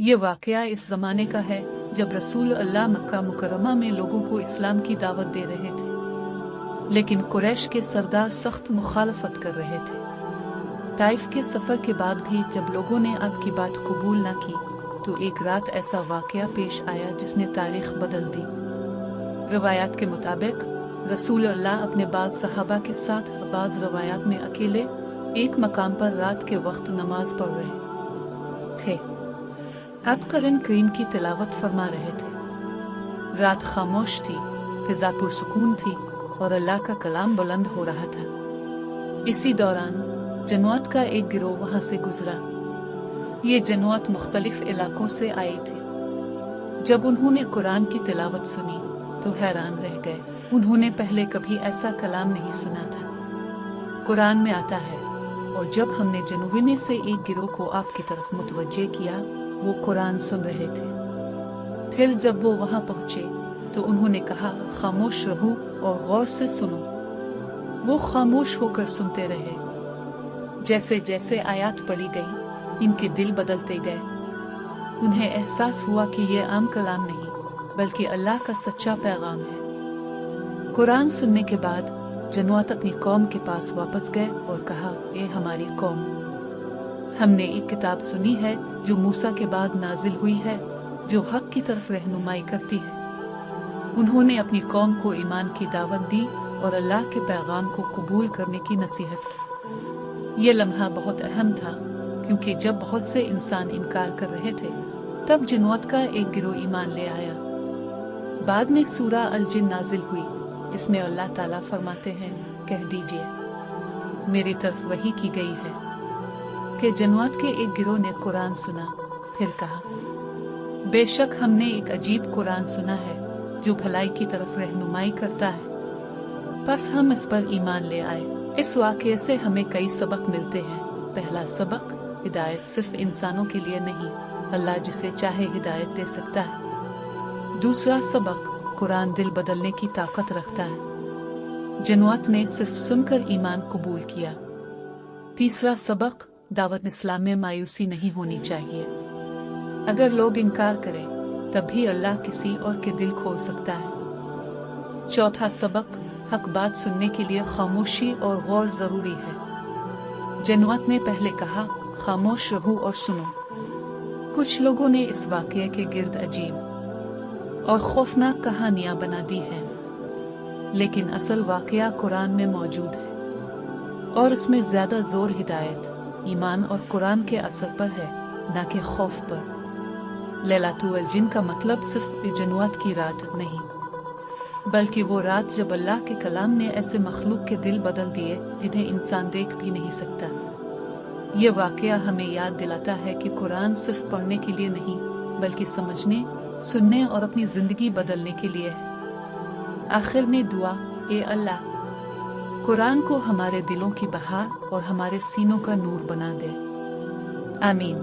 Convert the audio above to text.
ये वाकया इस ज़माने का है जब रसूल अल्लाह मक्का मुकर्रमा में लोगों को इस्लाम की दावत दे रहे थे, लेकिन कुरैश के सरदार सख्त मुखालफत कर रहे थे। ताइफ के सफ़र के बाद भी जब लोगों ने आपकी बात कबूल न की तो एक रात ऐसा वाकया पेश आया जिसने तारीख बदल दी। रवायात के मुताबिक रसूल अल्लाह अपने बाज़ सहाबा के साथ बाज़ रवायात में अकेले एक मकाम पर रात के वक्त नमाज पढ़ रहे थे। आप कुरान करीम की तिलावत फरमा रहे थे। रात खामोश थी, फिजा पुरसुकून थी और अल्लाह का कलाम बुलंद हो रहा था। इसी दौरान जमात का एक गिरोह वहां से गुजरा। ये जमात मुख्तलिफ इलाकों से आए थे। जब उन्होंने कुरान की तिलावत सुनी तो हैरान रह गए। उन्होंने पहले कभी ऐसा कलाम नहीं सुना था। कुरान में आता है, और जब हमने जनूबी में से एक गिरोह को आपकी तरफ मुतवज्जे किया, वो कुरान सुन रहे थे। फिर जब वो वहां पहुंचे तो उन्होंने कहा, खामोश रहो और गौर से सुनो। वो खामोश होकर सुनते रहे। जैसे जैसे आयत पढ़ी गई, इनके दिल बदलते गए। उन्हें एहसास हुआ कि ये आम कलाम नहीं बल्कि अल्लाह का सच्चा पैगाम है। कुरान सुनने के बाद जमात अपनी कौम के पास वापस गए और कहा, ए हमारी कौम, हमने एक किताब सुनी है जो मूसा के बाद नाजिल हुई है, जो हक की तरफ रहनुमाई करती है। उन्होंने अपनी कौम को ईमान की दावत दी और अल्लाह के पैगाम को कबूल करने की नसीहत की। ये लम्हा बहुत अहम था, क्योंकि जब बहुत से इंसान इनकार कर रहे थे तब जमात का एक गिरोह ईमान ले आया। बाद में सूरा अल जिन नाजिल हुई, जिसमें अल्लाह ताला फरमाते हैं, कह दीजिए मेरी तरफ वही की गई है कि जमात के एक गिरोह ने कुरान सुना, फिर कहा, बेशक हमने एक अजीब कुरान सुना है जो भलाई की तरफ रहनुमाई करता है, बस हम इस पर ईमान ले आए। इस वाक़ये से हमें कई सबक मिलते हैं। पहला सबक, हिदायत सिर्फ इंसानों के लिए नहीं, अल्लाह जिसे चाहे हिदायत दे सकता है। दूसरा सबक, कुरान दिल बदलने की ताकत रखता है। जमात ने सिर्फ सुनकर ईमान कबूल किया। तीसरा सबक, दावत इस्लाम में मायूसी नहीं होनी चाहिए। अगर लोग इनकार करें तब भी अल्लाह किसी और के दिल खोल सकता है। चौथा सबक, हक बात सुनने के लिए खामोशी और गौर जरूरी है। जमात ने पहले कहा, खामोश रहो और सुनो। कुछ लोगों ने इस वाकये के गिर्द अजीब और खौफनाक कहानियां बना दी हैं, लेकिन असल वाकया कुरान में मौजूद है और इसमें ज्यादा जोर हिदायत, ईमान और कुरान के असर पर है, न कि खौफ पर। लैलातुल जिन का मतलब सिर्फ जमात की रात नहीं, बल्कि वो रात जब अल्लाह के कलाम ने ऐसे मखलूक के दिल बदल दिए जिन्हें इंसान देख भी नहीं सकता। ये वाकया हमें याद दिलाता है कि कुरान सिर्फ पढ़ने के लिए नहीं बल्कि समझने, सुनने और अपनी जिंदगी बदलने के लिए है। आखिर में दुआ, ए अल्लाह, कुरान को हमारे दिलों की बहार और हमारे सीनों का नूर बना दे। आमीन।